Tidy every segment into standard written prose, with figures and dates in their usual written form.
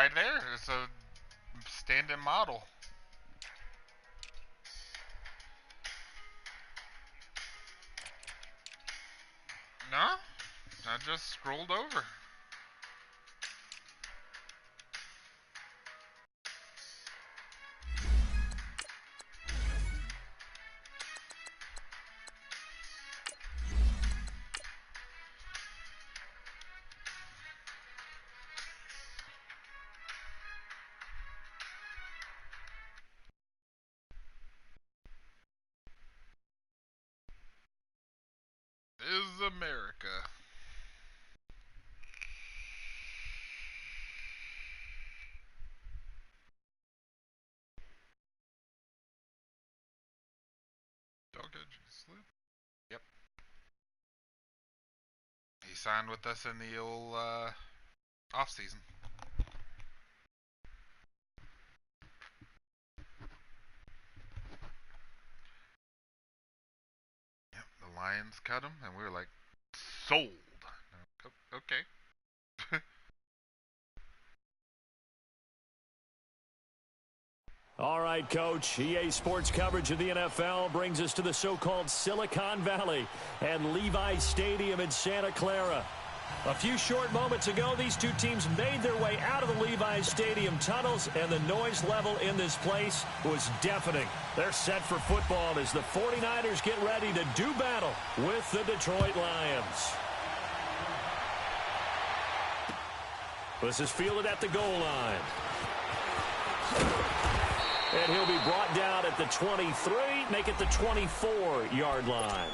right there. It's a stand-in model. No, I just scrolled over. Is America. Dog edge slip? Yep. He signed with us in the old off season. Yep, the Lions cut him, and we were like, sold. Okay. All right, Coach. EA Sports coverage of the NFL brings us to the so-called Silicon Valley and Levi's Stadium in Santa Clara. A few short moments ago, these two teams made their way out of the Levi's Stadium tunnels, and the noise level in this place was deafening. They're set for football as the 49ers get ready to do battle with the Detroit Lions. This is fielded at the goal line. And he'll be brought down at the 23, make it the 24-yard line.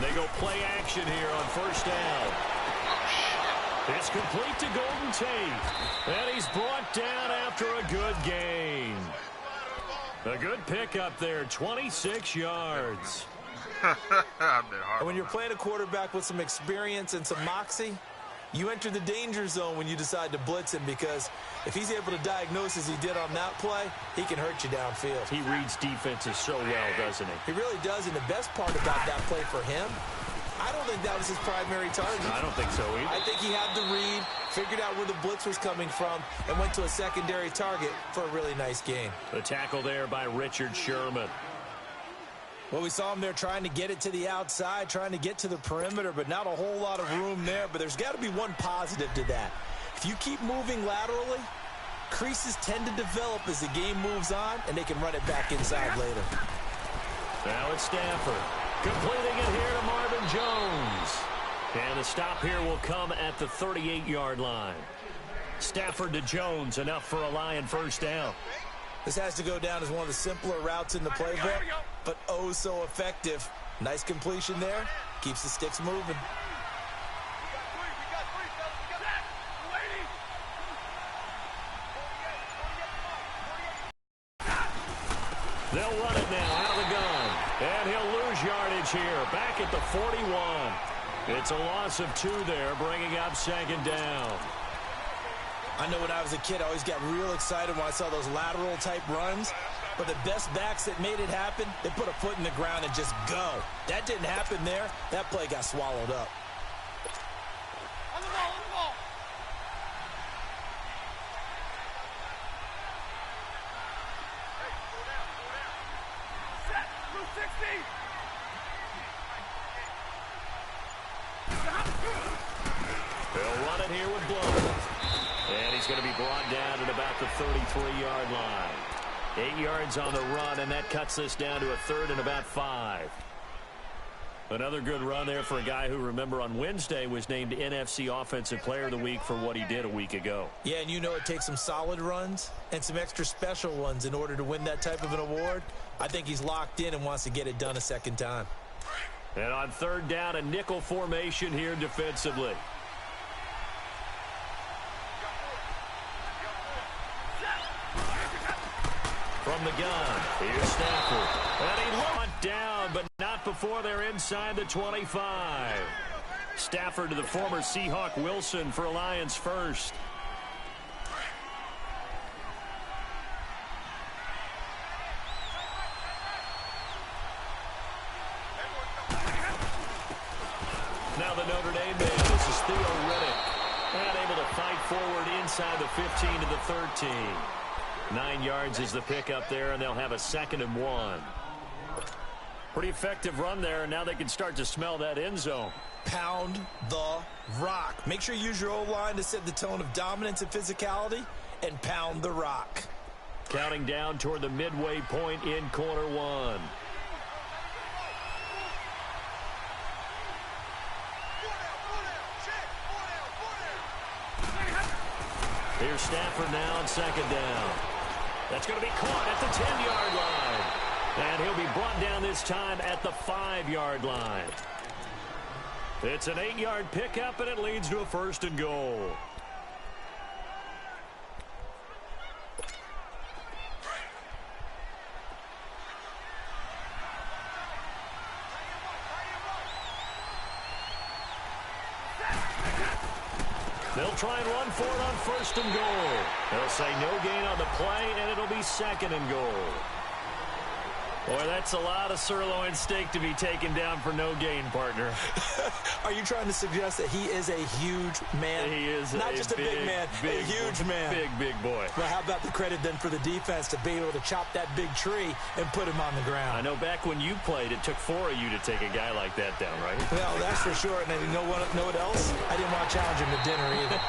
They go play action here on first down. It's complete to Golden Tate. And he's brought down after a good gain. A good pickup there, 26 yards. When you're playing a quarterback with some experience and some moxie, you enter the danger zone when you decide to blitz him, because if he's able to diagnose as he did on that play, he can hurt you downfield. He reads defenses so well, doesn't he? He really does, and the best part about that play for him, I don't think that was his primary target. I don't think so either. I think he had the read, figured out where the blitz was coming from, and went to a secondary target for a really nice gain. The tackle there by Richard Sherman. Well, we saw him there trying to get it to the outside, trying to get to the perimeter, but not a whole lot of room there. But there's got to be one positive to that. If you keep moving laterally, creases tend to develop as the game moves on, and they can run it back inside later. Now it's Stafford. Completing it here to Marvin Jones. And the stop here will come at the 38-yard line. Stafford to Jones, enough for a Lion first down. This has to go down as one of the simpler routes in the playbook, but oh so effective. Nice completion there. Keeps the sticks moving. They'll run it now out of the gun. And he'll lose yardage here. Back at the 41. It's a loss of 2 there, bringing up second down. I know when I was a kid, I always got real excited when I saw those lateral-type runs. But the best backs that made it happen, they put a foot in the ground and just go. That didn't happen there. That play got swallowed up. On the ball, on the ball. Hey, slow down, slow down. Set, through 60. They'll run it here with Blow. And he's going to be brought down at about the 33-yard line. 8 yards on the run, and that cuts this down to a 3rd and about 5. Another good run there for a guy who, remember, on Wednesday was named NFC Offensive Player of the Week for what he did a week ago. Yeah, and you know it takes some solid runs and some extra special ones in order to win that type of an award. I think he's locked in and wants to get it done a second time. And on 3rd down, a nickel formation here defensively. From the gun, here's Stafford. And he locked down, but before they're inside the 25. Stafford to the former Seahawk Wilson for Lions first. Now the Notre Dame man, this is Theo Riddick. And able to fight forward inside the 15 to the 13. 9 yards is the pickup there, and they'll have a 2nd and 1. Pretty effective run there, and now they can start to smell that end zone. Pound the rock. Make sure you use your O-line to set the tone of dominance and physicality, and pound the rock. Counting down toward the midway point in quarter 1. Here's Stafford now on 2nd down. That's going to be caught at the 10-yard line. And he'll be brought down this time at the 5-yard line. It's an 8-yard pickup, and it leads to a 1st and goal. They'll try and run for it on 1st and goal. They'll say no gain on the play, and it'll be 2nd and goal. Boy, that's a lot of sirloin steak to be taken down for no gain, partner. Are you trying to suggest that he is a huge man? He is not just a big man, a huge man. Big boy. Well, how about the credit then for the defense to be able to chop that big tree and put him on the ground? I know back when you played, it took 4 of you to take a guy like that down, right? Well, that's for sure. And you know what else? I didn't want to challenge him to dinner either.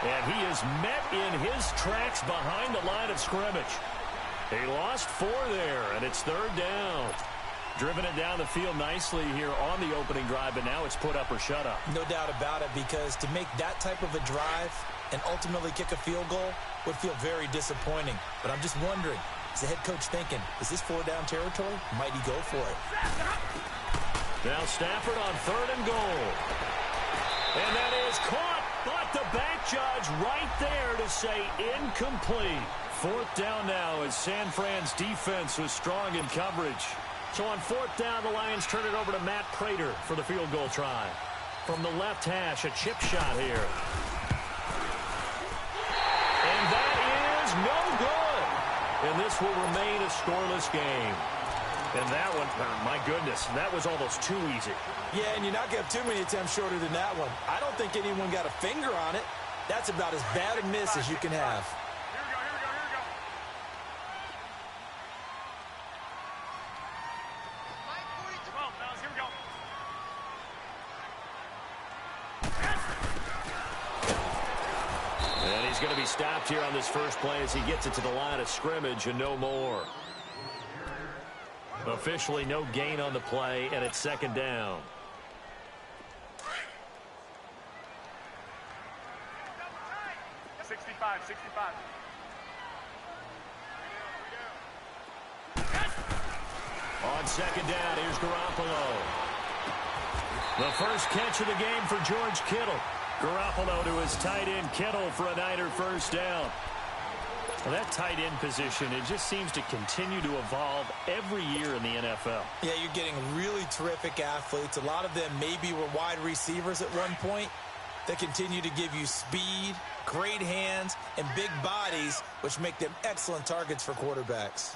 And he is met in his tracks behind the line of scrimmage. He lost 4 there, and it's 3rd down. Driven it down the field nicely here on the opening drive, but now it's put up or shut up. No doubt about it, because to make that type of a drive and ultimately kick a field goal would feel very disappointing. But I'm just wondering, is the head coach thinking, is this 4-down territory? Might he go for it? Now Stafford on 3rd and goal. And that is caught, but the back judge right there to say incomplete. 4th down now as San Fran's defense was strong in coverage. So on 4th down, the Lions turn it over to Matt Prater for the field goal try. From the left hash, a chip shot here. And that is no good. And this will remain a scoreless game. And that one, my goodness, that was almost too easy. Yeah, and you're not going to have too many attempts shorter than that one. I don't think anyone got a finger on it. That's about as bad a miss as you can have. He's going to be stopped here on this first play as he gets it to the line of scrimmage and no more. Officially no gain on the play, and it's 2nd down. On 2nd down, here's Garoppolo. The first catch of the game for George Kittle. Garoppolo to his tight end Kittle for a Niner 1st down. Well, that tight end position, it just seems to continue to evolve every year in the NFL. Yeah, you're getting really terrific athletes. A lot of them maybe were wide receivers at one point. They continue to give you speed, great hands, and big bodies, which make them excellent targets for quarterbacks.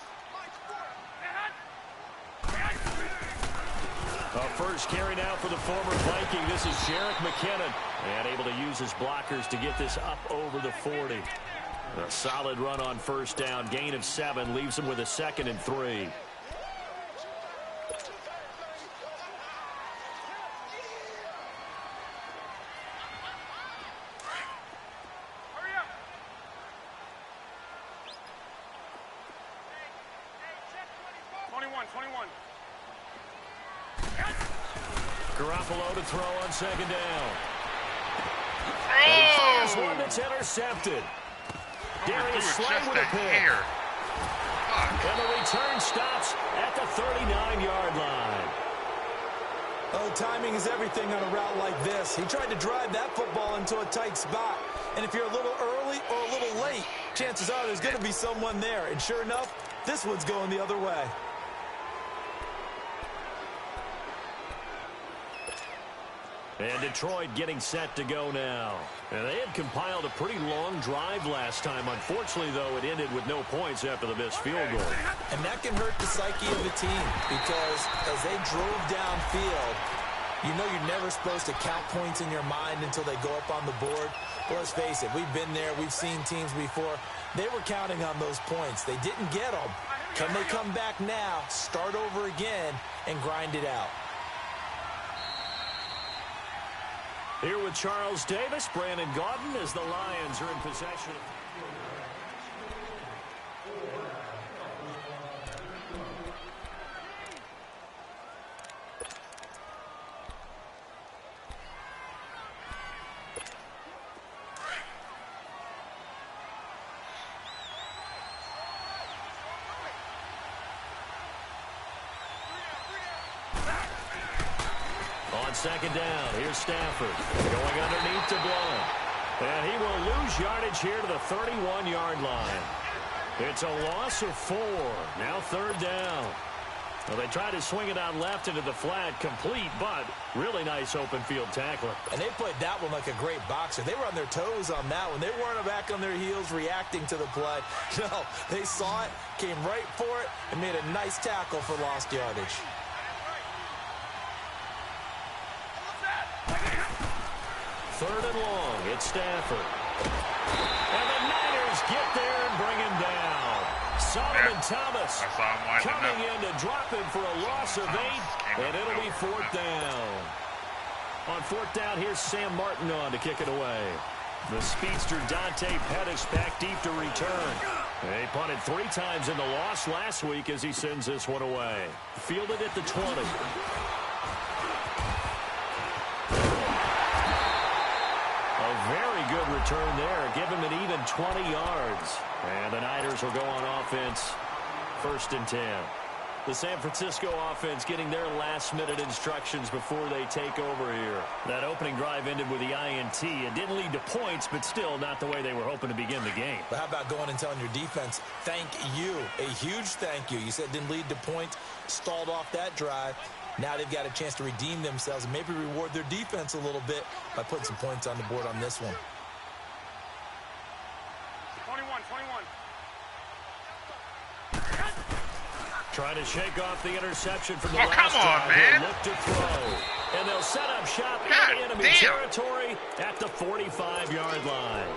First carry now for the former Viking. This is Jerick McKinnon. And able to use his blockers to get this up over the 40. A solid run on 1st down. Gain of 7 leaves him with a 2nd and 3. Hurry up. Hey, 21. Garoppolo to throw on 2nd down. And he fires one that's intercepted. Darius Slay with a pick. And the return stops at the 39-yard line. Oh, timing is everything on a route like this. He tried to drive that football into a tight spot. And if you're a little early or a little late, chances are there's going to be someone there. And sure enough, this one's going the other way. And Detroit getting set to go now. And they had compiled a pretty long drive last time. Unfortunately, though, it ended with no points after the missed field goal. And that can hurt the psyche of the team because as they drove downfield, you know you're never supposed to count points in your mind until they go up on the board. But let's face it, we've been there. We've seen teams before. They were counting on those points. They didn't get them. Can they come back now, start over again, and grind it out? Here with Charles Davis, Brandon Gaudin, as the Lions are in possession. On second down, here's Stafford going underneath to Blount. And he will lose yardage here to the 31-yard line. It's a loss of 4. Now third down. Well, they tried to swing it out left into the flat, complete, but really nice open field tackler. And they played that one like a great boxer. They were on their toes on that one. They weren't back on their heels reacting to the play. No, they saw it, came right for it, and made a nice tackle for lost yardage. Third and long, it's Stafford. And the Niners get there and bring him down. Solomon Thomas coming in to drop him for a loss of 8, and it'll be fourth down. On fourth down, here's Sam Martin on to kick it away. The speedster Dante Pettis back deep to return. They punted 3 times in the loss last week as he sends this one away. Fielded at the 20. Very good return there. Give him an even 20 yards. And the Niners will go on offense. First and 10. The San Francisco offense getting their last-minute instructions before they take over here. That opening drive ended with the INT. It didn't lead to points, but still not the way they were hoping to begin the game. But how about going and telling your defense, thank you, a huge thank you. You said it didn't lead to points, stalled off that drive. Now they've got a chance to redeem themselves and maybe reward their defense a little bit by putting some points on the board on this one. 21. Trying to shake off the interception from the last drive. Oh, come on, man. Look to throw. And they'll set up shop God in enemy damn. territory at the 45-yard line.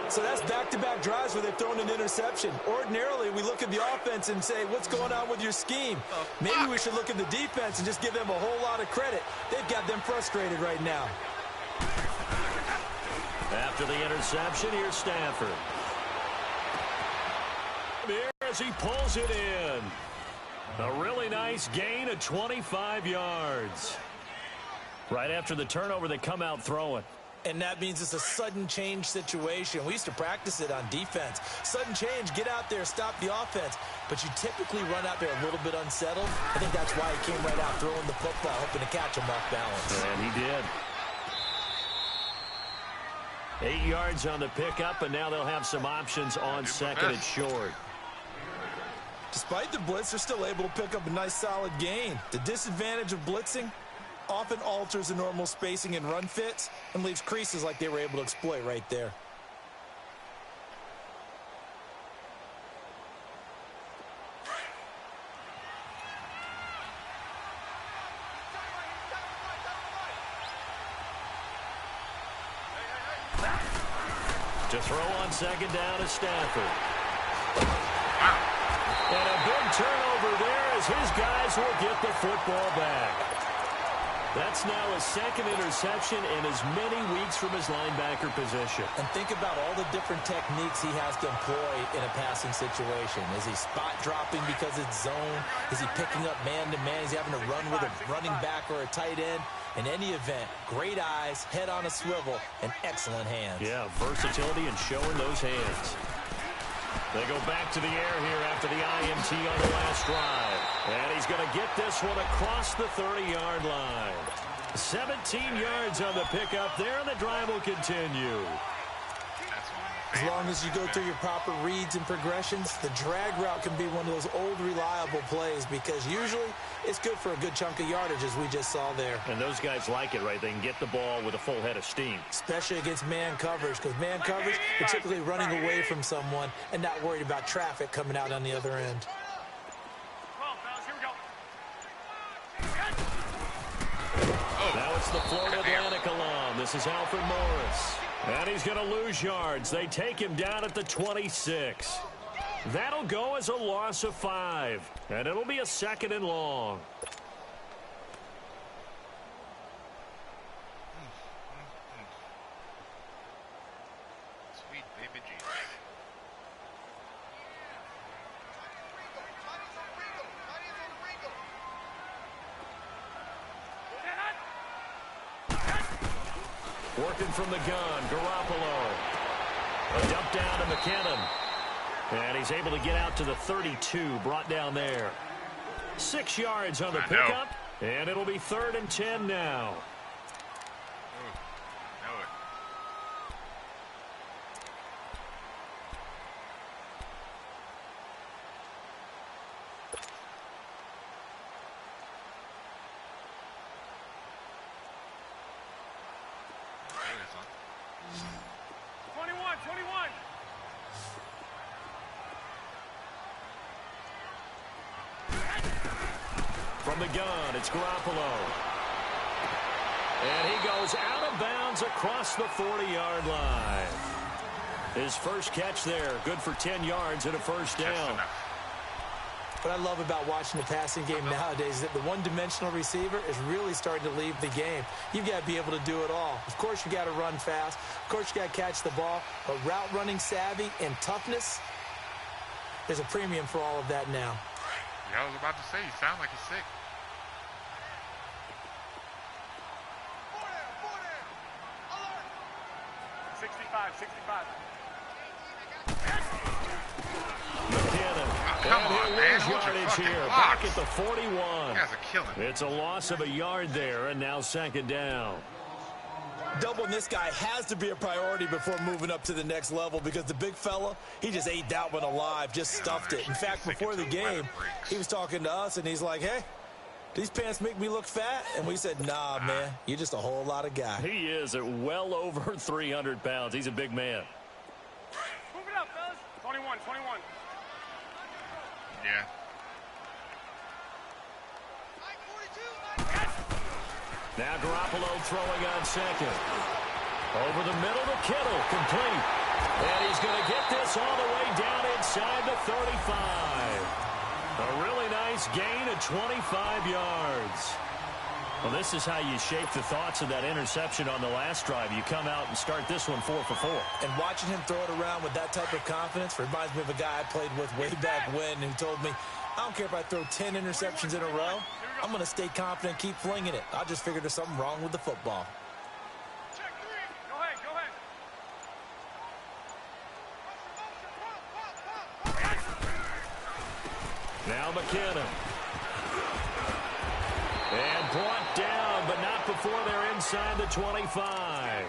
So that's back-to-back drives where they've thrown an interception. Ordinarily, we look at the offense and say, what's going on with your scheme? Maybe we should look at the defense and just give them a whole lot of credit. They've got them frustrated right now. After the interception, here's Stafford. Here as he pulls it in. A really nice gain of 25 yards. Right after the turnover, they come out throwing. And that means it's a sudden change situation. We used to practice it on defense. Sudden change, get out there, stop the offense. But you typically run out there a little bit unsettled. I think that's why he came right out throwing the football, hoping to catch him off balance. And he did. 8 yards on the pickup, and now they'll have some options on second and short. Despite the blitz, they're still able to pick up a nice solid gain. The disadvantage of blitzing often alters the normal spacing and run fits and leaves creases like they were able to exploit right there. To throw on second down is Stafford. And a big turnover there as his guys will get the football back. That's now his second interception in as many weeks from his linebacker position. And think about all the different techniques he has to employ in a passing situation. Is he spot dropping because it's zone? Is he picking up man-to-man? Is he having to run with a running back or a tight end? In any event, great eyes, head on a swivel, and excellent hands. Yeah, versatility and showing those hands. They go back to the air here after the INT on the last drive. And he's going to get this one across the 30-yard line. 17 yards on the pickup there, and the drive will continue. That's one. As long as you go through your proper reads and progressions, the drag route can be one of those old reliable plays because usually it's good for a good chunk of yardage, as we just saw there. And those guys like it, right? They can get the ball with a full head of steam. Especially against man coverage, because man coverage, you're typically running away from someone and not worried about traffic coming out on the other end. Now it's the Florida Atlantic alum. This is Alfred Morris. And he's going to lose yards. They take him down at the 26. That'll go as a loss of 5. And it'll be a 2nd and long. Sweet baby Jesus. Working from the gun, Garoppolo. A dump down to McKinnon. And he's able to get out to the 32, brought down there. 6 yards on the pickup, and it'll be 3rd and 10 now. From the gun, it's Garoppolo. And he goes out of bounds across the 40-yard line. His first catch there, good for 10 yards and a first down. What I love about watching the passing game nowadays is that the one-dimensional receiver is really starting to leave the game. You've got to be able to do it all. Of course, you got to run fast. Of course, you got to catch the ball. But route running savvy and toughness, there's a premium for all of that now. Yeah, I was about to say, you sound like you're sick. McKinnon. Come on, man. Hold your Yardage fucking here. blocks. Back at the 41. You guys are killing me. It's a loss of a yard there, and now 2nd down. Doubling this guy has to be a priority before moving up to the next level because the big fella, he just ate that one alive, just stuffed it. In fact, before the game, he was talking to us, and he's like, hey, these pants make me look fat? And we said, nah, man, you're just a whole lot of guy. He is at well over 300 pounds. He's a big man. Move it up, fellas. 21. Yeah. Now Garoppolo throwing on 2nd. Over the middle to Kittle, complete. And he's going to get this all the way down inside the 35. A really nice gain of 25 yards. Well, this is how you shape the thoughts of that interception on the last drive. You come out and start this one 4 for 4. And watching him throw it around with that type of confidence reminds me of a guy I played with way back when who told me, I don't care if I throw 10 interceptions in a row. I'm going to stay confident and keep flinging it. I just figured there's something wrong with the football. Check 3. Go ahead. Now McKinnon. And brought down, but not before they're inside the 25.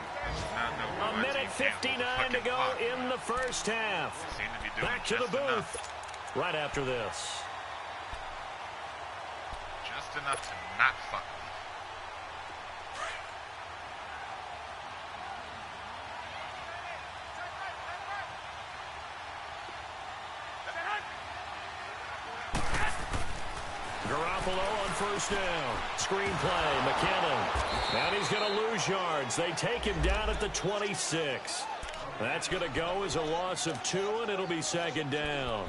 A minute 59 to go in the first half. Back to the booth right after this. Just enough to not fuck me. Garoppolo on first down. Screen play, McKinnon. And he's going to lose yards. They take him down at the 26. That's going to go as a loss of 2, and it'll be 2nd down.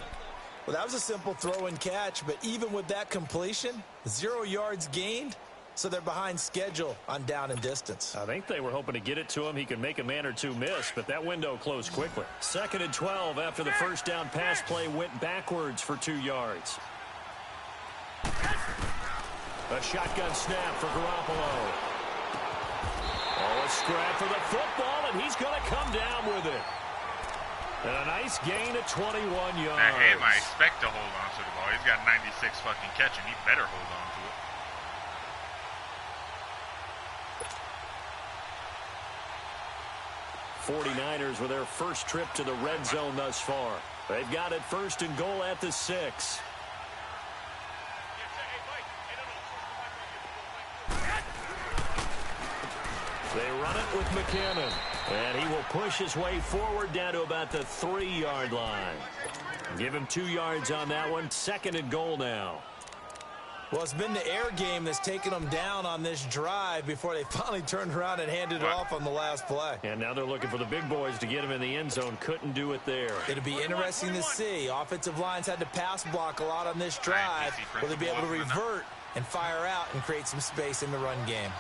Well, that was a simple throw and catch, but even with that completion, 0 yards gained, so they're behind schedule on down and distance. I think they were hoping to get it to him. He could make a man or two miss, but that window closed quickly. 2nd and 12 after the first down pass play went backwards for 2 yards. A shotgun snap for Garoppolo. Oh, a scrap for the football, and he's going to come down with it. And a nice gain of 21 yards. Now, him, I expect to hold on to the ball. He's got 96 fucking catching. He better hold on to it. 49ers with their first trip to the red zone thus far. They've got it 1st and goal at the 6. They run it with McKinnon. And he will push his way forward down to about the 3-yard line. Give him 2 yards on that one. 2nd and goal now. Well, it's been the air game that's taken them down on this drive before they finally turned around and handed it off on the last play. And now they're looking for the big boys to get him in the end zone. Couldn't do it there. It'll be interesting to see. Offensive lines had to pass block a lot on this drive. Will they be able to revert and fire out and create some space in the run game?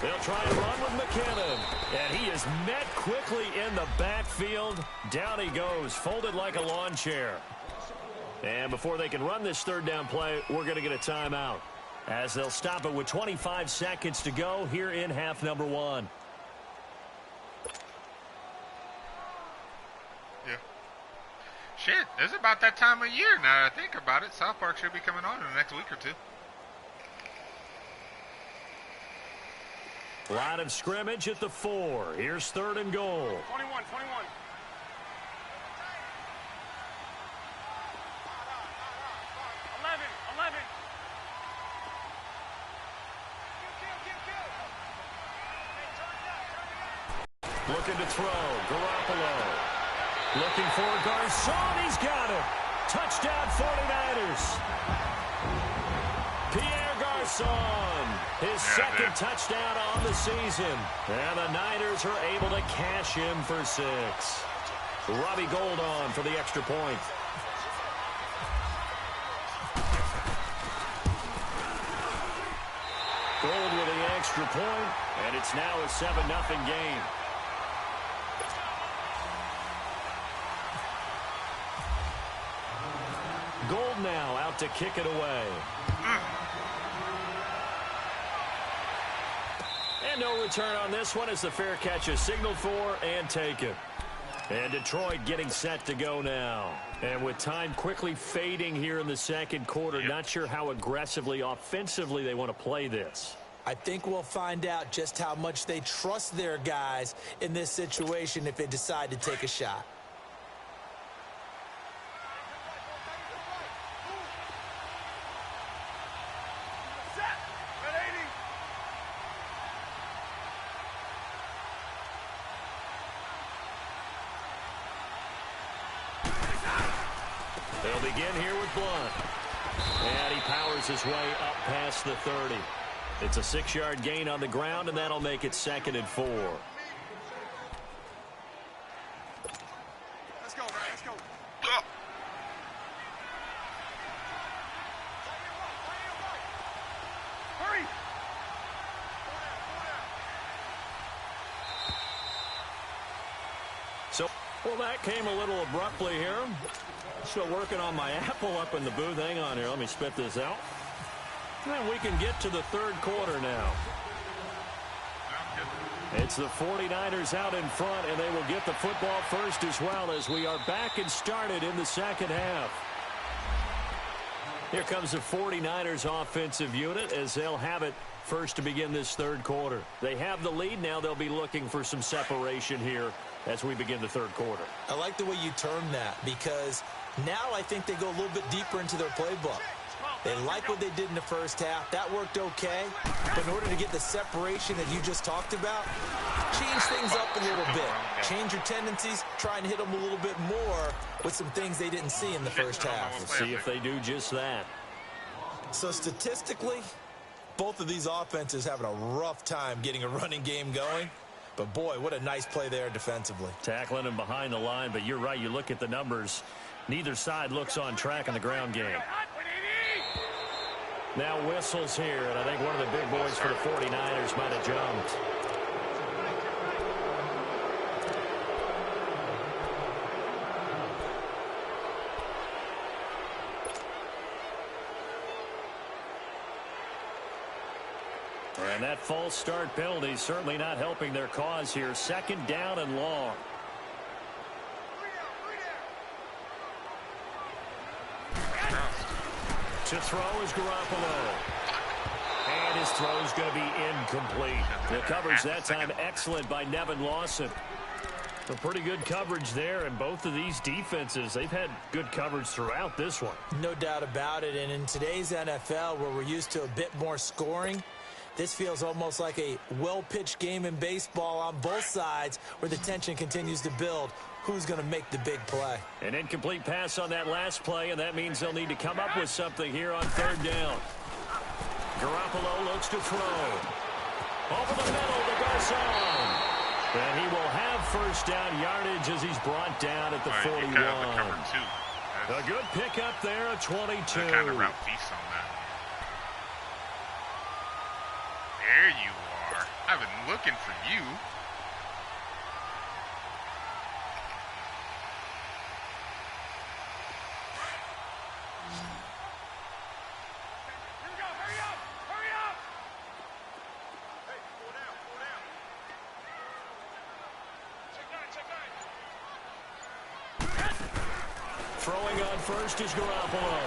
They'll try and run with McKinnon. And he is met quickly in the backfield. Down he goes, folded like a lawn chair. And before they can run this 3rd down play, we're going to get a timeout, as they'll stop it with 25 seconds to go here in half number 1. Yeah. Shit, it's about that time of year now that I think about it. South Park should be coming on in the next week or 2. Line of scrimmage at the 4. Here's 3rd and goal. 21. Looking to throw. Garoppolo. Looking for Garcon. He's got it. Touchdown 49ers. Pierre Garcon. His 2nd touchdown on the season. And the Niners are able to cash him for 6. Robbie Gould on for the extra point. Gould with the extra point, and it's now a 7-0 game. Gould now out to kick it away. And no return on this one as the fair catch is signaled for and taken. And Detroit getting set to go now. And with time quickly fading here in the 2nd quarter, not sure how aggressively, offensively they want to play this. I think we'll find out just how much they trust their guys in this situation if they decide to take a shot. They'll begin here with Blunt. And he powers his way up past the 30. It's a 6-yard gain on the ground, and that'll make it 2nd and 4. Let's go, man. Let's go. Hurry. So, well, that came a little abruptly here. Still working on my apple up in the booth. Hang on here. Let me spit this out. And we can get to the 3rd quarter now. It's the 49ers out in front, and they will get the football first as well as we are back and started in the 2nd half. Here comes the 49ers offensive unit as they'll have it first to begin this 3rd quarter. They have the lead. Now they'll be looking for some separation here as we begin the 3rd quarter. I like the way you term that, because now I think they go a little bit deeper into their playbook. They like what they did in the 1st half. That worked okay. But in order to get the separation that you just talked about, change things up a little bit. Change your tendencies. Try and hit them a little bit more with some things they didn't see in the 1st half. We'll see if they do just that. So statistically, both of these offenses having a rough time getting a running game going. But, boy, what a nice play there defensively. Tackling him behind the line, but you're right. You look at the numbers. Neither side looks on track in the ground game. Now whistles here, and I think one of the big boys for the 49ers might have jumped. And that false start penalty certainly not helping their cause here. 2nd down and long. To throw is Garoppolo. And And his throw is going to be incomplete. The coverage that time excellent by Nevin Lawson. A pretty good coverage there, and both of these defenses, they've had good coverage throughout this one. No doubt about it, and in today's NFL, where we're used to a bit more scoring, this feels almost like a well-pitched game in baseball on both sides where the tension continues to build. Who's going to make the big play? An incomplete pass on that last play, and that means they'll need to come up with something here on third down. Garoppolo looks to throw. Over the middle to Garcon. And he will have first down yardage as he's brought down at the 41. A good pickup there at 22. Kind of route feast on that. There you are. I've been looking for you. Throwing on first is Garoppolo.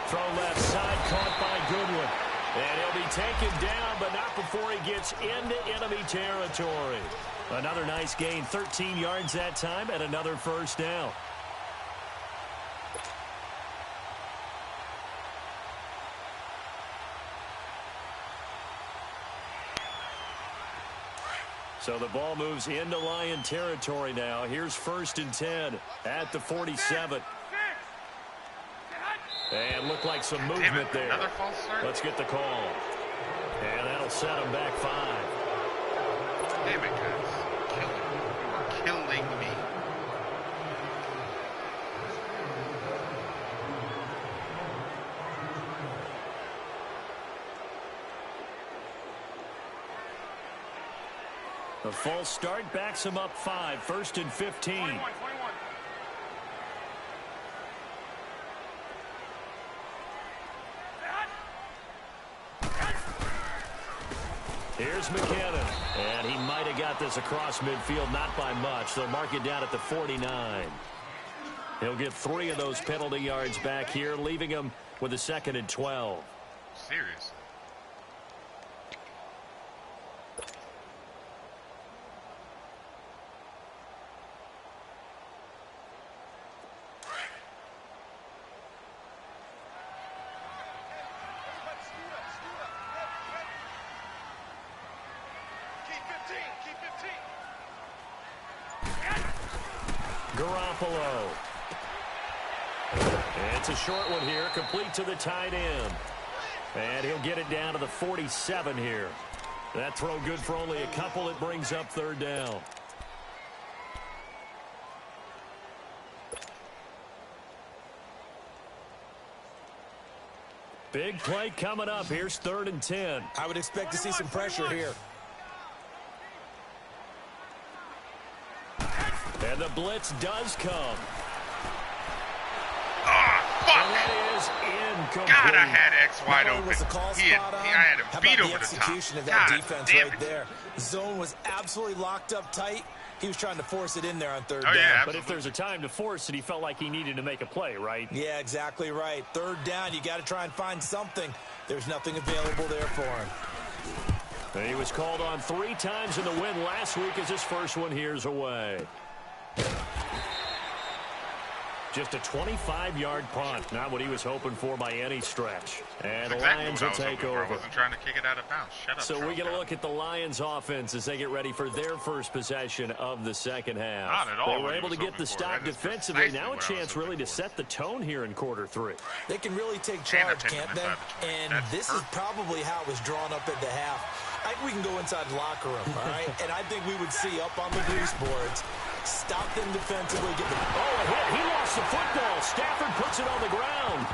Throw left side, caught by Goodwin. And he'll be taken down, but not before he gets into enemy territory. Another nice gain, 13 yards that time, and another first down. So the ball moves into Lion territory now. Here's 1st and 10 at the 47. And looked like some movement there. Another false start? Let's get the call. And that'll set him back 5. Damn it, guys. You are killing me. The false start backs him up 5. 1st and 15. 21. Here's McKinnon. And he might have got this across midfield, not by much. They'll mark it down at the 49. He'll get 3 of those penalty yards back here, leaving him with a 2nd and 12. Seriously. Garoppolo. It's a short one here, complete to the tight end. And he'll get it down to the 47 here. That throw good for only a couple. It brings up 3rd down. Big play coming up. Here's 3rd and 10. I would expect to see some pressure here. And the blitz does come. Fuck. And that is incomplete. God, I had X wide Not only open. was the call I spot on, had him how beat about over the the top. execution of that God defense damn right it. there? Zone was absolutely locked up tight. He was trying to force it in there on 3rd down. Yeah, But if there's a time to force it, he felt like he needed to make a play, right? Yeah, exactly right. 3rd down, you got to try and find something. There's nothing available there for him. And he was called on 3 times in the win last week as his first one here's away. Just a 25-yard punt. Not what he was hoping for by any stretch. And the Lions will take over. I wasn't trying to kick it out of bounds. Shut up. So we get a look at the Lions offense as they get ready for their first possession of the second half. Not at all They were what he able to was get the hoping for. stop That is defensively. precisely Now a what I was chance really hoping to for. set the tone here in quarter 3. They can really take And charge, they're taking can't this they? out of the And That's this perfect. is probably how it was drawn up at the half. I think we can go inside the locker room, all right? And I think we would see up on the grease boards, stop them defensively, get them. Oh, a hit. He lost the football. Stafford puts it on the ground.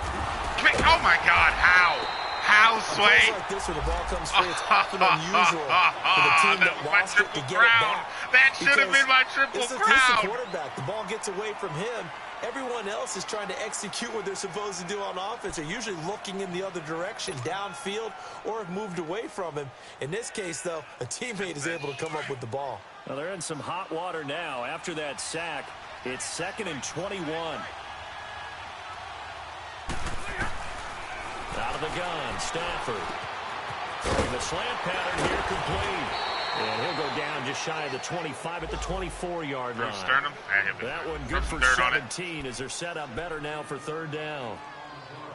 Oh, my God. How? How, Sway? Plays like this where the ball comes free, it's often unusual for the team that lost it to get it back. That should have been my triple This is the crown. quarterback. The ball gets away from him. Everyone else is trying to execute what they're supposed to do on offense. They're usually looking in the other direction, downfield, or have moved away from him. In this case, though, a teammate is able to come up with the ball. Well, they're in some hot water now. After that sack, it's 2nd and 21. Out of the gun, Stafford. Throwing the slant pattern here complete. And he'll go down just shy of the 25 at the 24-yard line. Sternum. That one good for 17 as they're set up better now for third down.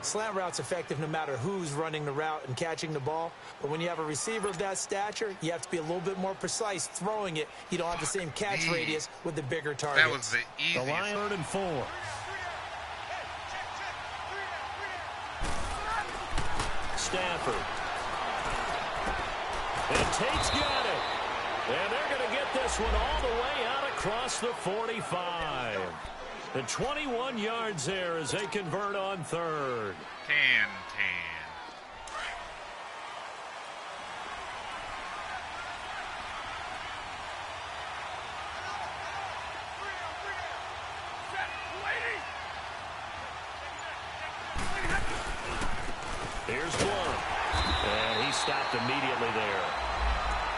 Slant route's effective no matter who's running the route and catching the ball. But when you have a receiver of that stature, you have to be a little bit more precise throwing it. You don't have the same catch radius with the bigger targets. That was the easiest. The line 3rd and 4. Stafford. And Tate's got it. And they're going to get this one all the way out across the 45. The 21 yards there as they convert on 3rd. 10-10. Here's one. And he stopped immediately there.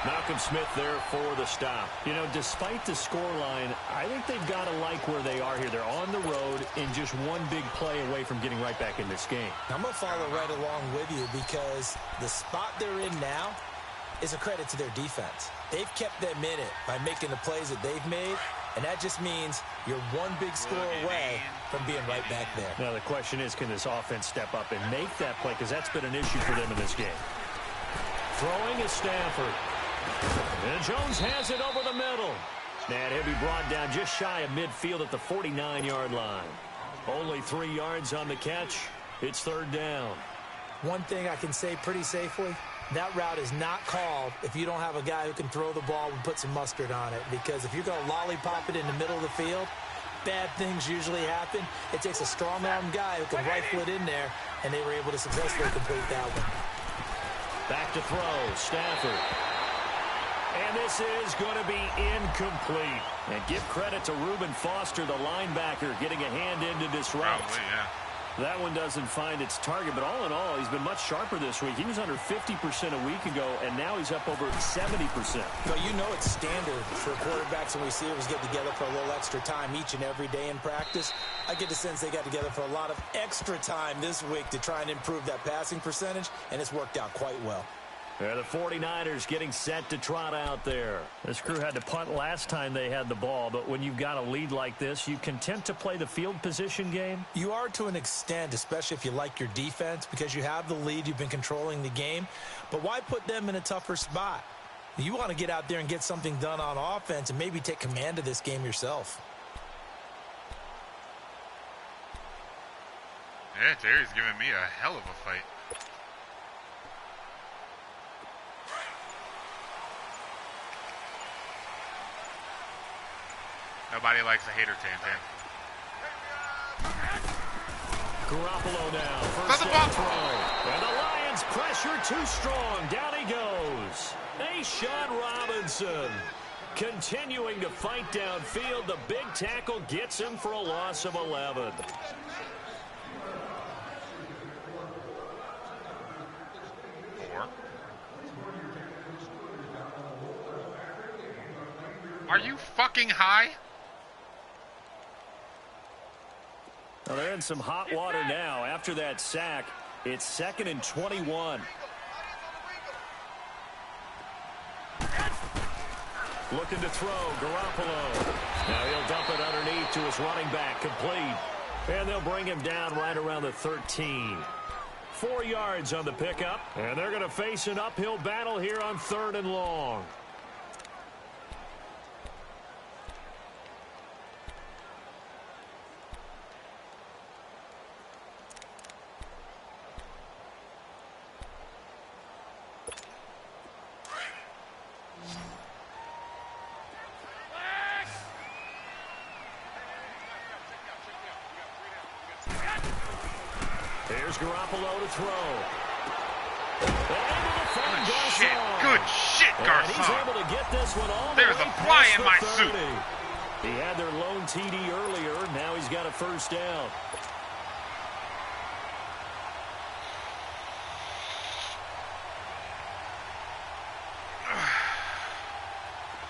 Malcolm Smith there for the stop. You know, despite the scoreline, I think they've got to like where they are here. They're on the road and just one big play away from getting right back in this game. I'm going to follow right along with you because the spot they're in now is a credit to their defense. They've kept them in it by making the plays that they've made, and that just means you're one big score away from being right back there. Now the question is, can this offense step up and make that play? Because that's been an issue for them in this game. Throwing is Stafford. And Jones has it over the middle. And he'll be brought down just shy of midfield at the 49-yard line. Only 3 yards on the catch. It's 3rd down. One thing I can say pretty safely, that route is not called if you don't have a guy who can throw the ball and put some mustard on it. Because if you're going to lollipop it in the middle of the field, bad things usually happen. It takes a strong-arm guy who can rifle it in there, and they were able to successfully complete that one. Back to throw, Stafford. And this is going to be incomplete. And give credit to Reuben Foster, the linebacker, getting a hand in to disrupt. Probably, yeah. That one doesn't find its target, but all in all, he's been much sharper this week. He was under 50% a week ago, and now he's up over 70%. But you know it's standard for quarterbacks and receivers get together for a little extra time each and every day in practice. I get the sense they got together for a lot of extra time this week to try and improve that passing percentage, and it's worked out quite well. The 49ers getting set to trot out there. This crew had to punt last time they had the ball, but when you've got a lead like this, you content to play the field position game? You are to an extent, especially if you like your defense, because you have the lead, you've been controlling the game. But why put them in a tougher spot? You want to get out there and get something done on offense and maybe take command of this game yourself. Yeah, Terry's giving me a hell of a fight. Nobody likes a hater, Tan. Garoppolo now. First down throw. And the Lions pressure too strong. Down he goes. Sean Robinson continuing to fight downfield. The big tackle gets him for a loss of 11. Are you fucking high? Well, they're in some hot water now. After that sack, it's 2nd and 21. Looking to throw, Garoppolo. Now he'll dump it underneath to his running back, complete. And they'll bring him down right around the 13. 4 yards on the pickup. And they're going to face an uphill battle here on 3rd and long. Here's Garoppolo to throw. Good shit, Garcon. And he's able to get this one all the There's way a fly past in the my 30. suit. He had their lone TD earlier. Now he's got a first down.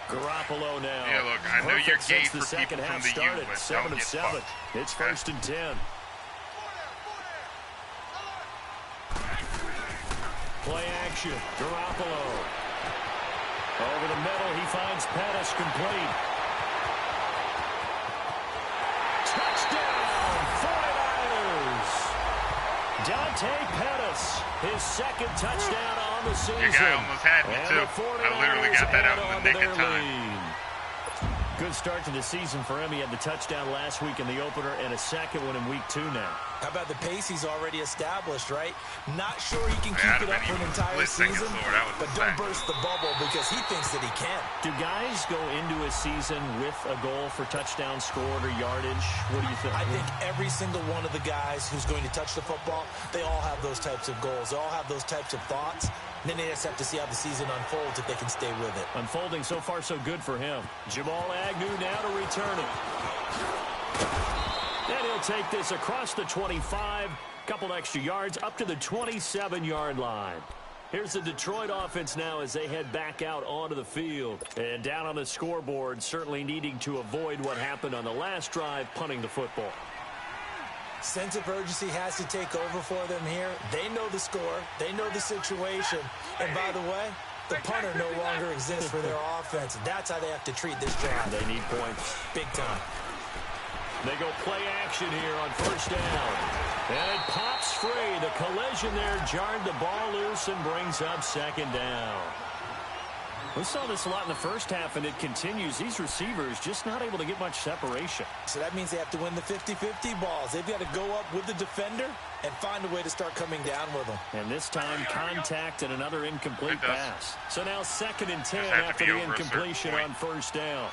Garoppolo now. Yeah, look, I know you're gay Since the for second people half from the started, U, but 7 don't of get 7. fucked. It's 1st and 10. Play action. Garoppolo. Over the middle, he finds Pettis complete. Touchdown, 49ers. Dante Pettis, his second touchdown on the season. Your guy almost had me, too. I literally got that out in the nick of time. Lead. Good start to the season for him. He had the touchdown last week in the opener and a second one in week 2 now. How about the pace he's already established, right? Not sure he can keep it up for an entire season, but don't burst the bubble because he thinks that he can. Do guys go into a season with a goal for touchdown scored or yardage? What do you think? I think every single one of the guys who's going to touch the football, they all have those types of goals. They all have those types of thoughts. And then they just have to see how the season unfolds if they can stay with it. Unfolding so far so good for him. Jamal Agnew now to return it. And he'll take this across the 25, couple extra yards up to the 27-yard line. Here's the Detroit offense now as they head back out onto the field. And down on the scoreboard, certainly needing to avoid what happened on the last drive, punting the football. Sense of urgency has to take over for them here. They know the score. They know the situation. And by the way, the punter no longer exists for their offense. That's how they have to treat this drive. They need points. Big time. They go play action here on first down. And it pops free. The collision there jarred the ball loose and brings up second down. We saw this a lot in the first half, and it continues. These receivers just not able to get much separation. So that means they have to win the 50-50 balls. They've got to go up with the defender and find a way to start coming down with them. And this time, contact and another incomplete pass. So now 2nd and 10 after the incompletion on first down.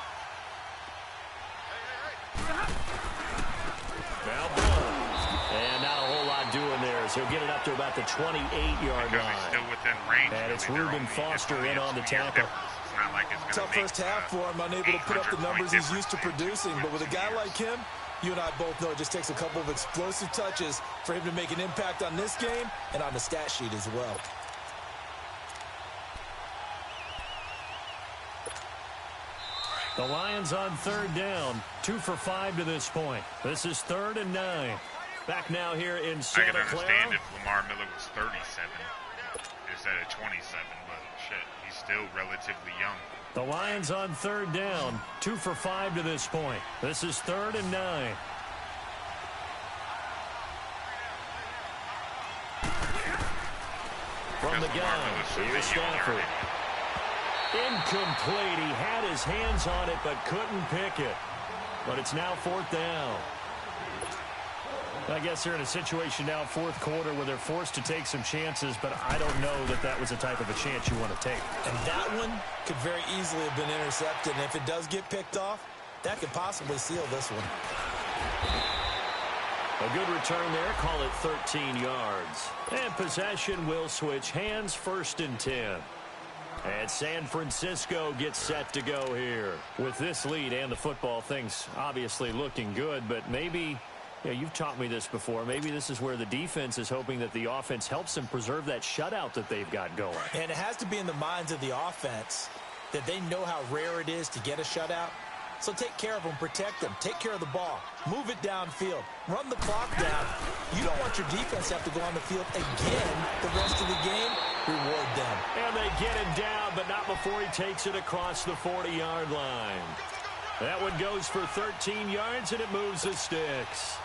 Now ball. And not a whole lot doing there as he'll get it up to about the 28-yard line. Still within range. And it's Reuben Foster in on the tackle. Tough first half for him, unable to put up the numbers he's used to producing. But with a guy like him, you and I both know it just takes a couple of explosive touches for him to make an impact on this game and on the stat sheet as well. The Lions on third down, 2 for 5 to this point. This is 3rd and 9. Back now here in Santa Clara. I can understand if Lamar Miller was 37 instead of 27, but shit, he's still relatively young. The Lions on third down, 2 for 5 to this point. This is 3rd and 9. From the gun, here's Stafford. Incomplete. He had his hands on it, but couldn't pick it. But it's now 4th down. I guess they're in a situation now, 4th quarter, where they're forced to take some chances, but I don't know that that was the type of a chance you want to take. And that one could very easily have been intercepted. And if it does get picked off, that could possibly seal this one. A good return there. Call it 13 yards. And possession will switch hands, 1st and 10. And San Francisco gets set to go here. With this lead and the football, things obviously looking good, but maybe, you've taught me this before, maybe this is where the defense is hoping that the offense helps them preserve that shutout that they've got going. And it has to be in the minds of the offense that they know how rare it is to get a shutout. So take care of them, protect them, take care of the ball, move it downfield, run the clock down. You don't want your defense to have to go on the field again the rest of the game. Reward them. And they get him down, but not before he takes it across the 40-yard line. That one goes for 13 yards, and it moves the sticks.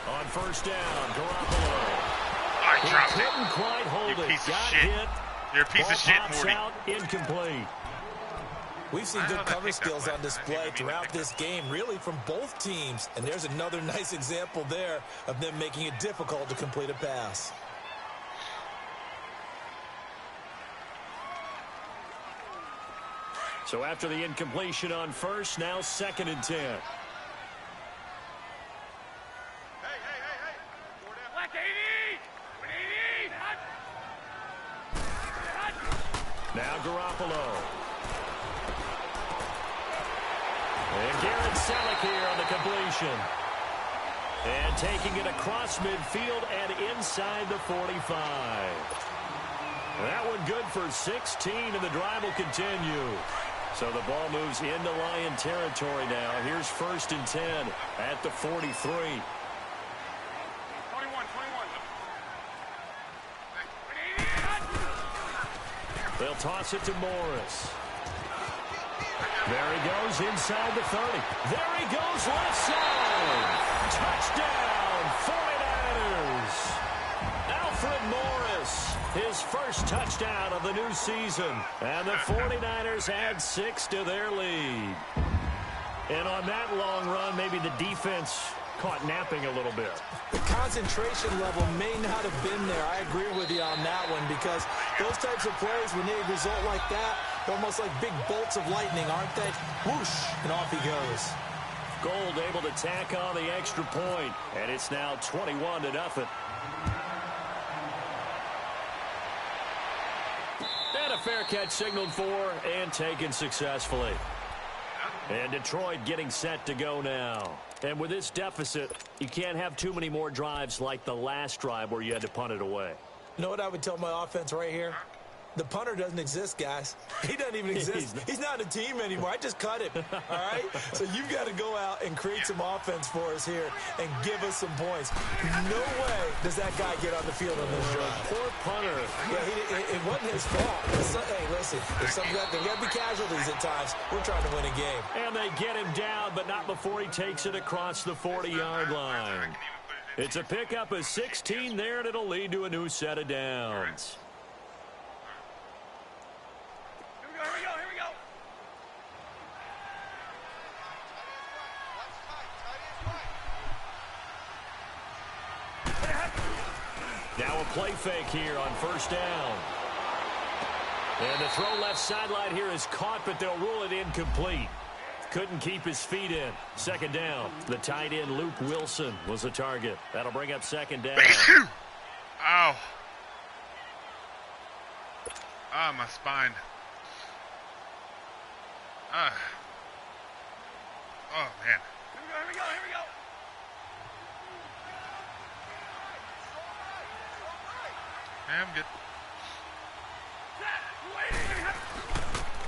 On first down, Garoppolo. I dropped it. Couldn't quite hold You it. piece of Got shit. hit. You're a piece Ball of shit, pops Morty. out, incomplete. We've seen good cover skills on display throughout this game, really from both teams. And there's another nice example there of them making it difficult to complete a pass. So after the incompletion on first, now 2nd and 10. Now Garoppolo. And Garrett Selleck here on the completion. And taking it across midfield and inside the 45. That one good for 16, and the drive will continue. So the ball moves into Lion territory now. Here's 1st and 10 at the 43. 21. They'll toss it to Morris. There he goes inside the 30. There he goes left side. Touchdown, 49ers. Alfred Morris, his first touchdown of the new season. And the 49ers add 6 to their lead. And on that long run, maybe the defense caught napping a little bit. The concentration level may not have been there. I agree with you on that one, because those types of plays, when they result like that, they're almost like big bolts of lightning, aren't they? Whoosh, and off he goes. Gold able to tack on the extra point, and it's now 21-0. And a fair catch signaled for and taken successfully. And Detroit getting set to go now. And with this deficit, you can't have too many more drives like the last drive where you had to punt it away. You know what I would tell my offense right here? The punter doesn't exist, guys. He doesn't even exist. He's not a team anymore. I just cut him, all right? So you've got to go out and create some offense for us here and give us some points. No way does that guy get on the field on this drive. Poor punter. Yeah, it wasn't his fault. Hey, listen, there's got to be casualties at times. We're trying to win a game. And they get him down, but not before he takes it across the 40-yard line. It's a pickup of 16 there, and it'll lead to a new set of downs. Here we go. Now a play fake here on 1st down. And the throw left sideline here is caught, but they'll rule it incomplete. Couldn't keep his feet in. 2nd down. The tight end, Luke Wilson, was the target. That'll bring up 2nd down. Ow. Oh, my spine. Oh, man. Here we go. I'm good.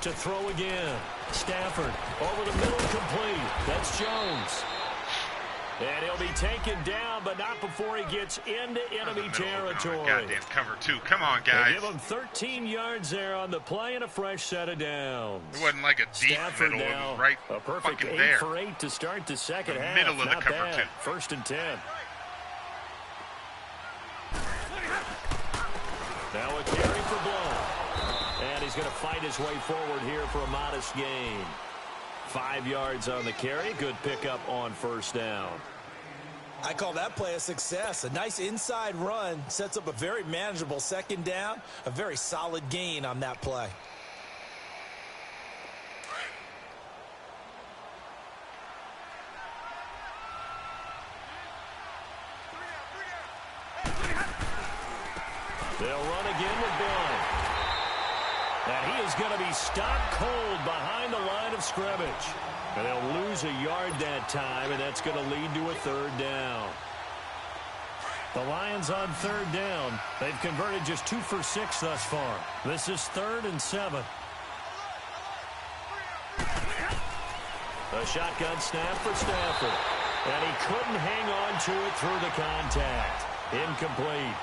To throw again. Stafford over the middle, complete. That's Jones. And he'll be taken down, but not before he gets into enemy territory. Goddamn cover 2. Come on, guys. They give him 13 yards there on the play and a fresh set of downs. It wasn't like a deep Stafford middle. now, It was right a perfect fucking 8 there. for 8 to start the second half. Middle of the Not cover bad. 2. 1st and 10. Now a carry for Blount. And he's going to fight his way forward here for a modest gain. 5 yards on the carry. Good pickup on 1st down. I call that play a success. A nice inside run sets up a very manageable 2nd down. A very solid gain on that play. They'll run again with Blount. And he is going to be stopped cold behind the line of scrimmage. And they'll lose a yard that time, and that's going to lead to a 3rd down. The Lions on 3rd down. They've converted just 2 for 6 thus far. This is 3rd and 7. A shotgun snap for Stafford. And he couldn't hang on to it through the contact. Incomplete.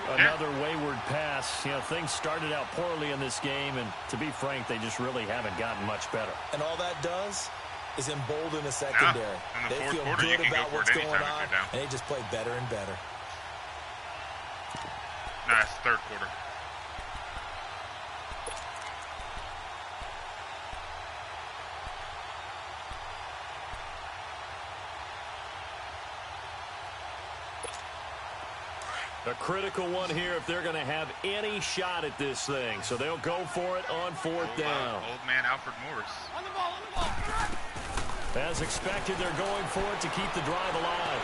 Another wayward pass. You know, things started out poorly in this game, and to be frank, they just really haven't gotten much better. And all that does is embolden the secondary. In the They fourth feel quarter, you good can go about for what's it going anytime on, if you're down. and they just play better and better. Nice, 3rd quarter. A critical one here if they're going to have any shot at this thing. So they'll go for it on 4th down. Old man Alfred Morris. On the ball. As expected, they're going for it to keep the drive alive.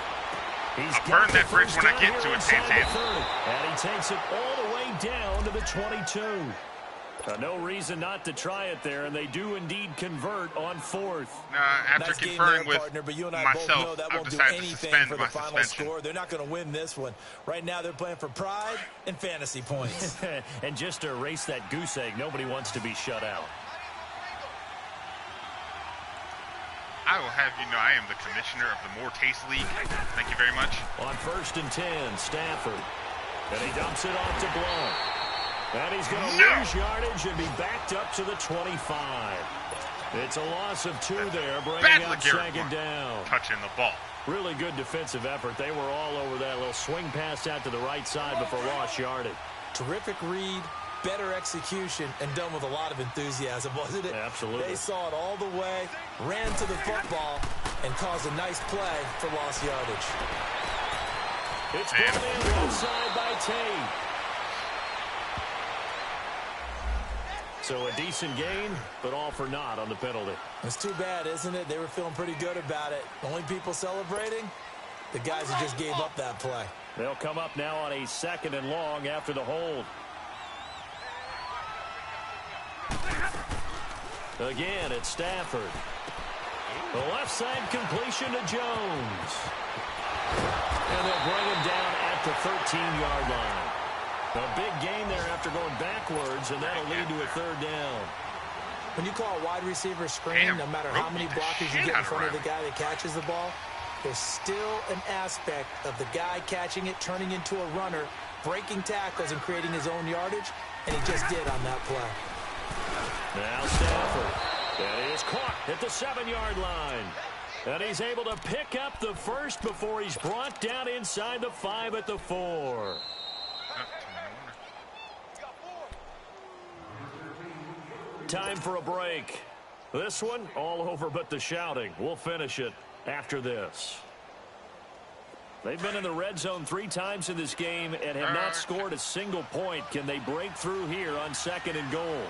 I'll burn that bridge when I get to it, Santana. And he takes it all the way down to the 22. No reason not to try it there, and they do indeed convert on 4th. After nice conferring there, with partner, but you and I myself, both know that I've won't do decided to anything suspend for my the final suspension. score. They're not going to win this one. Right now, they're playing for pride and fantasy points. And just to erase that goose egg, nobody wants to be shut out. I will have you know I am the commissioner of the More Taste League. Thank you very much. On 1st and 10, Stafford. And he dumps it off to Blount. And he's going to lose yardage and be backed up to the 25. It's a loss of 2 there, bringing up 2nd down. Touching the ball. Really good defensive effort. They were all over that little swing pass out to the right side before lost yardage. Terrific read, better execution, and done with a lot of enthusiasm, wasn't it? Absolutely. They saw it all the way, ran to the football, and caused a nice play for lost yardage. It's brought in left side by Tate. So a decent gain, but all for naught on the penalty. It's too bad, isn't it? They were feeling pretty good about it. Only people celebrating, the guys who just gave up that play. They'll come up now on a 2nd and long after the hold. Again, it's Stafford. The left side completion to Jones. And they'll bring him down at the 13-yard line. A big gain there after going backwards, and that'll lead to a 3rd down. When you call a wide receiver screen, no matter how many blockers you get in front of the guy that catches the ball, there's still an aspect of the guy catching it, turning into a runner, breaking tackles, and creating his own yardage, and he just did on that play. Now Stafford. That is caught at the 7-yard line. And he's able to pick up the 1st before he's brought down inside the 5 at the 4. Time for a break. This one, all over but the shouting. We'll finish it after this. They've been in the red zone 3 times in this game and have not scored a single point. Can they break through here on 2nd and goal?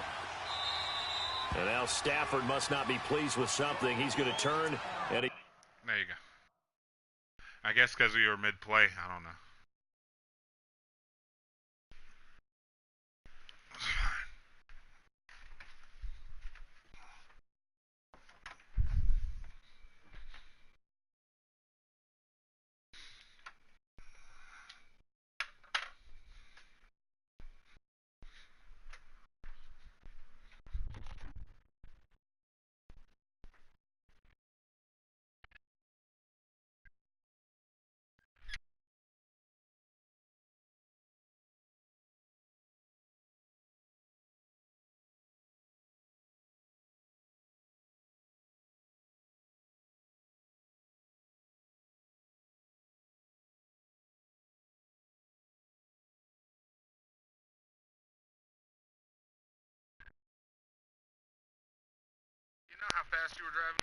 And now Stafford must not be pleased with something. He's going to turn. And there you go. I guess because we were mid-play. I don't know. You know how fast you were driving?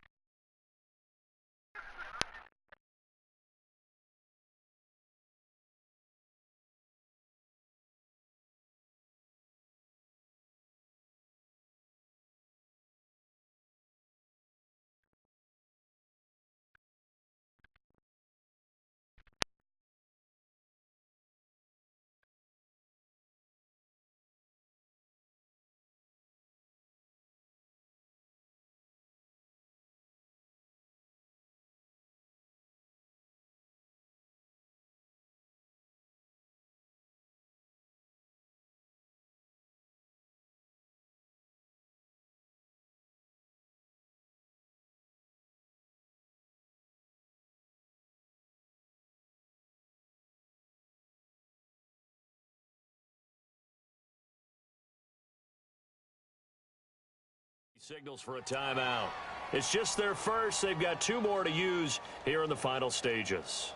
signals for a timeout. It's just their first. They've got 2 more to use here in the final stages.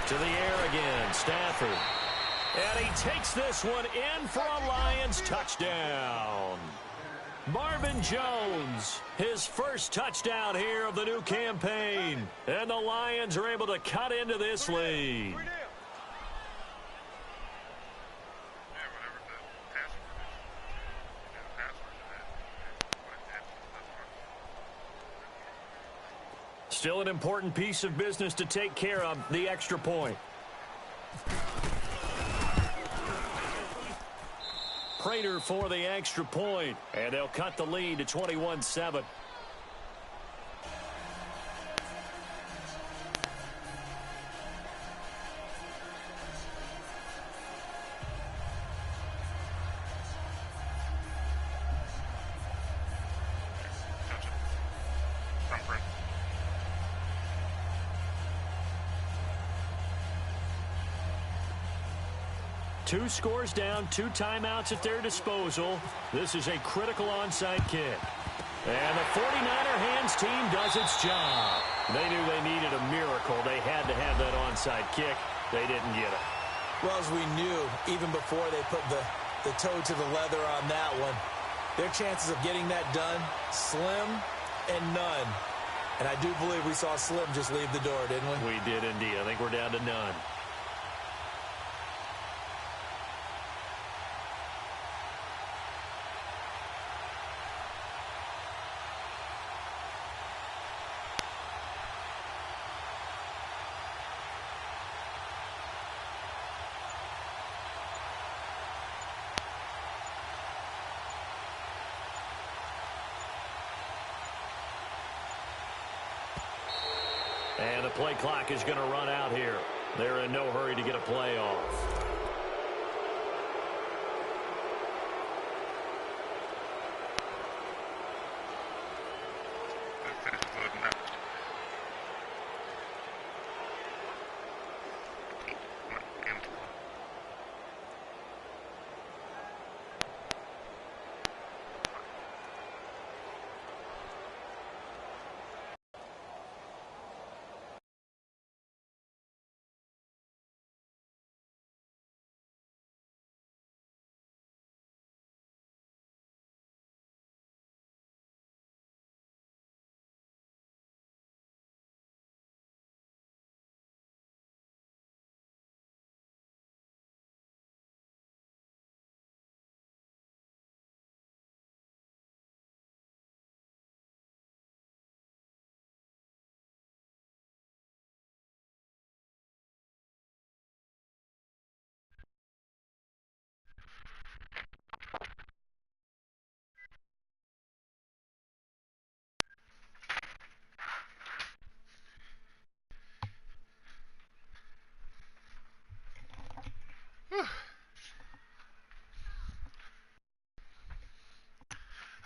To the air again, Stafford. And he takes this one in for a Lions touchdown. Marvin Jones, his first touchdown here of the new campaign. And the Lions are able to cut into this lead. Still an important piece of business to take care of, the extra point. Prater for the extra point, and they'll cut the lead to 21-7. Two scores down, 2 timeouts at their disposal. This is a critical onside kick. And the 49er hands team does its job. They knew they needed a miracle. They had to have that onside kick. They didn't get it. Well, as we knew, even before they put the toe to the leather on that one, their chances of getting that done, slim and none. And I do believe we saw Slim just leave the door, didn't we? We did indeed. I think we're down to none. And the play clock is going to run out here. They're in no hurry to get a play off.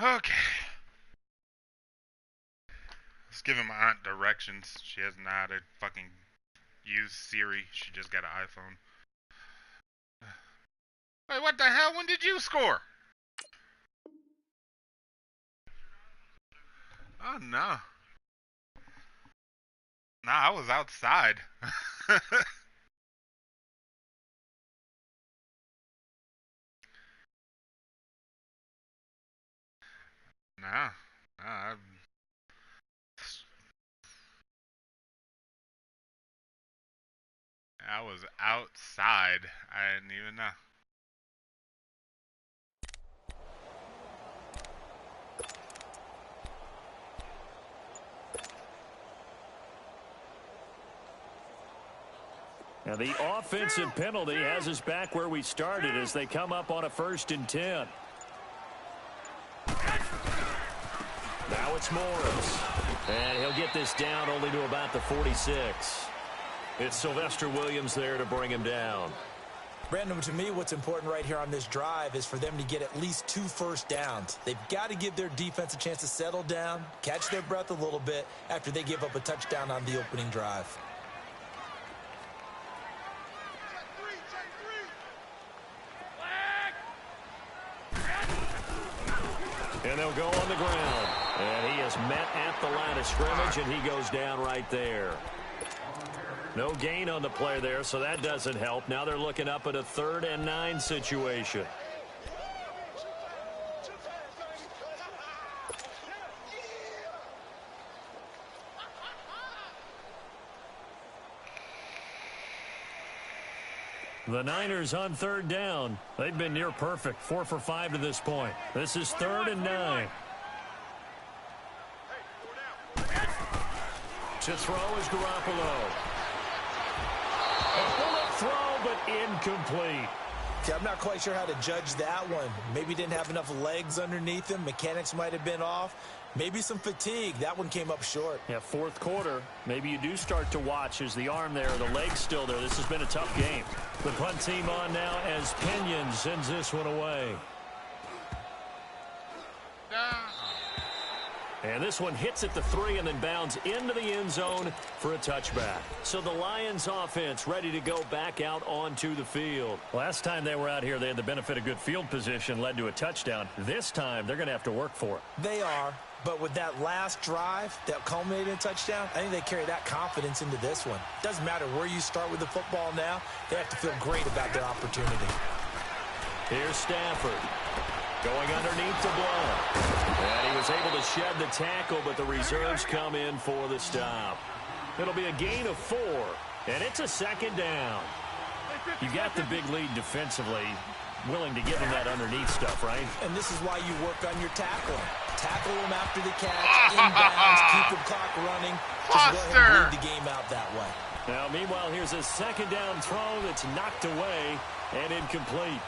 Okay. Let's give my aunt directions. She hasn't know how to fucking use Siri. She just got an iPhone. Wait, what the hell? When did you score? Oh, no. Nah, I was outside. Nah. Nah, I was outside. I didn't even know. And the offensive penalty has us back where we started as they come up on a 1st and 10. Now it's Morris. And he'll get this down only to about the 46. It's Sylvester Williams there to bring him down. Brandon, to me, what's important right here on this drive is for them to get at least 2 first downs. They've got to give their defense a chance to settle down, catch their breath a little bit after they give up a touchdown on the opening drive. And they'll go on the ground. And he is met at the line of scrimmage, and he goes down right there. No gain on the play there, so that doesn't help. Now they're looking up at a 3rd and 9 situation. The Niners on 3rd down. They've been near perfect, 4 for 5 to this point. This is 3rd and 9. To throw is Garoppolo. A bullet throw, but incomplete. Okay, I'm not quite sure how to judge that one. Maybe didn't have enough legs underneath him. Mechanics might have been off. Maybe some fatigue. That one came up short. Yeah, 4th quarter. Maybe you do start to watch as the arm there, the leg's still there. This has been a tough game. The punt team on now as Pinion sends this one away. And this one hits at the 3 and then bounds into the end zone for a touchback. So the Lions offense ready to go back out onto the field. Last time they were out here, they had the benefit of good field position, led to a touchdown. This time, they're going to have to work for it. They are. But with that last drive that culminated in a touchdown, I think they carry that confidence into this one. Doesn't matter where you start with the football now. They have to feel great about their opportunity. Here's Stafford. Going underneath the blow. And he was able to shed the tackle, but the reserves come in for the stop. It'll be a gain of 4, and it's a 2nd down. You got the big lead defensively, willing to give him that underneath stuff, right? And this is why you work on your tackling. Tackle him after the catch, inbounds, keep the clock running. Just let him bleed the game out that way. Now, meanwhile, here's a 2nd down throw that's knocked away and incomplete.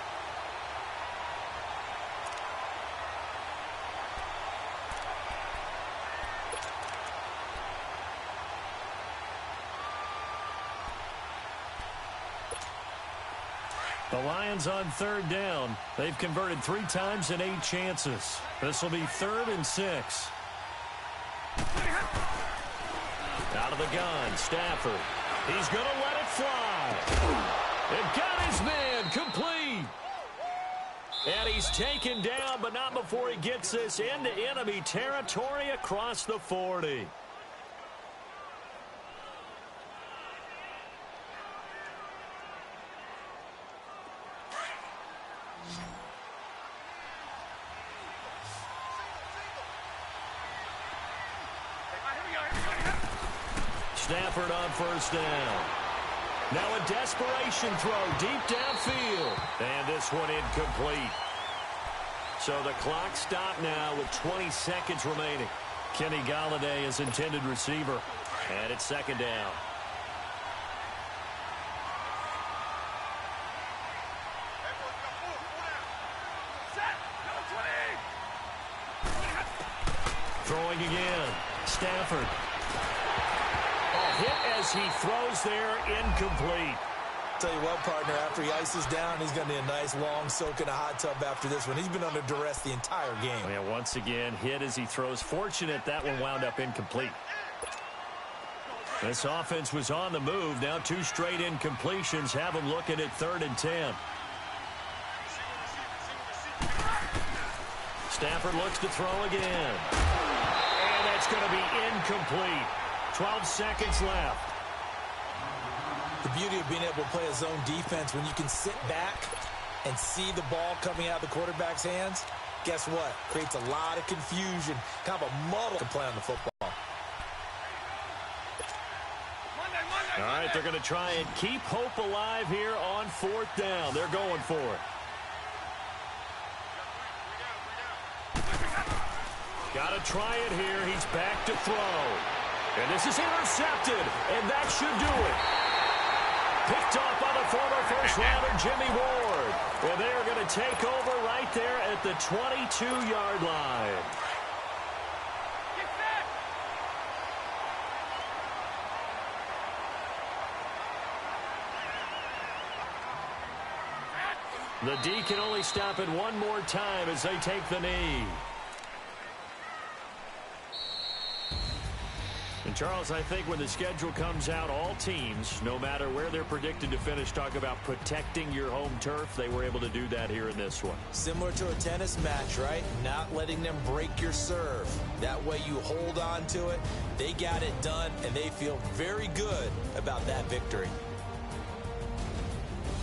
The Lions on 3rd down. They've converted 3 times in 8 chances. This will be 3rd and 6. Out of the gun, Stafford. He's going to let it fly. And got his man complete. And he's taken down, but not before he gets this into enemy territory across the 40. Stafford on 1st down. Now a desperation throw deep downfield. And this one incomplete. So the clock stopped now with 20 seconds remaining. Kenny Golladay is intended receiver. And it's 2nd down. Throwing again. Stafford. Hit as he throws there, incomplete. Tell you what, partner, after he ices down, he's going to need a nice long soak in a hot tub after this one. He's been under duress the entire game. Yeah, once again, hit as he throws. Fortunate that one wound up incomplete. This offense was on the move. Now 2 straight incompletions have them looking at 3rd and 10. Stafford looks to throw again. And that's going to be incomplete. 12 seconds left. The beauty of being able to play a zone defense when you can sit back and see the ball coming out of the quarterback's hands, guess what? Creates a lot of confusion, kind of a muddle to play on the football. All right, they're going to try and keep hope alive here on 4th down. They're going for it. Got to try it here. He's back to throw. And this is intercepted, and that should do it. Picked off by the former first-rounder Jimmy Ward. And they are going to take over right there at the 22-yard line. The D can only stop it one more time as they take the knee. And Charles, I think when the schedule comes out, all teams, no matter where they're predicted to finish, talk about protecting your home turf. They were able to do that here in this one. Similar to a tennis match, right? Not letting them break your serve. That way you hold on to it. They got it done, and they feel very good about that victory.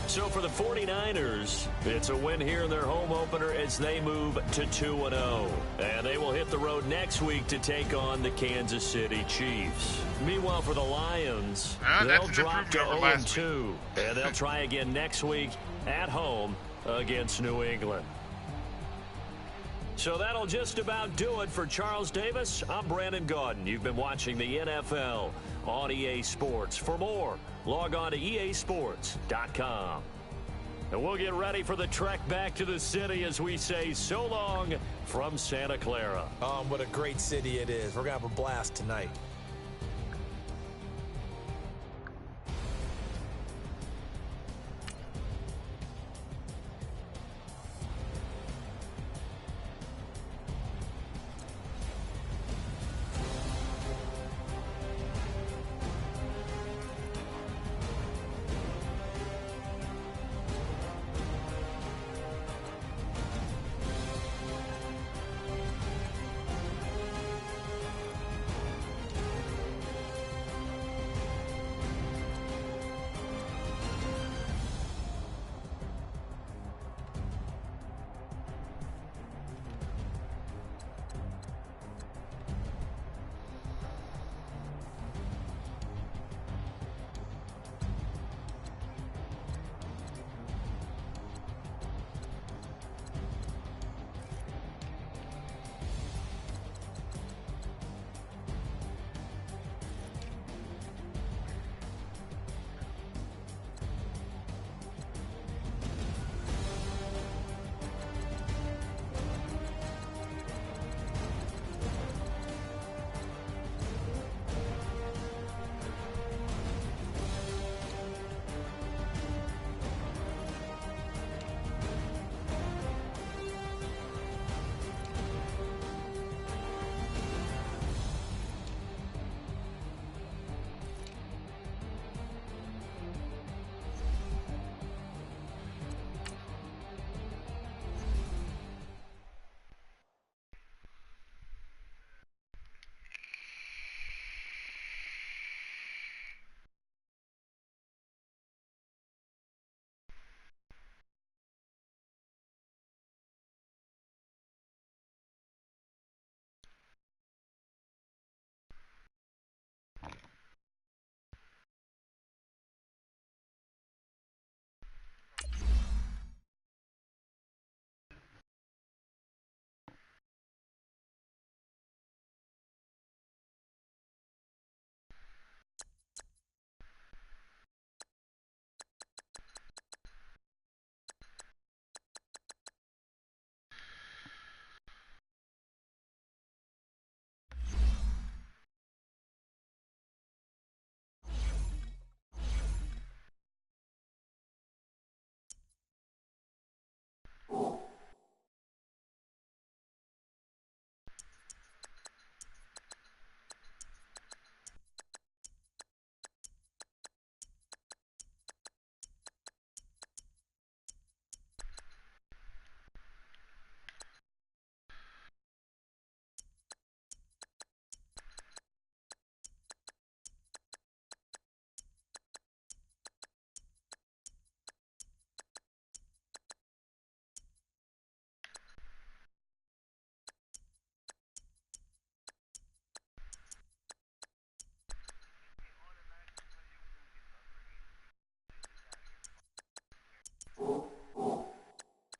So for the 49ers, it's a win here in their home opener as they move to 2-0. And they will hit the road next week to take on the Kansas City Chiefs. Meanwhile, for the Lions, they'll drop to 0-2. And they'll try again next week at home against New England. So that'll just about do it for Charles Davis. I'm Brandon Gaudin. You've been watching the NFL on EA Sports. For more, log on to easports.com. And we'll get ready for the trek back to the city as we say so long from Santa Clara. What a great city it is. We're going to have a blast tonight.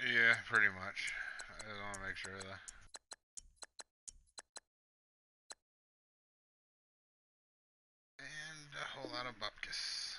Yeah, pretty much. I just want to make sure of that. And a whole lot of bupkis.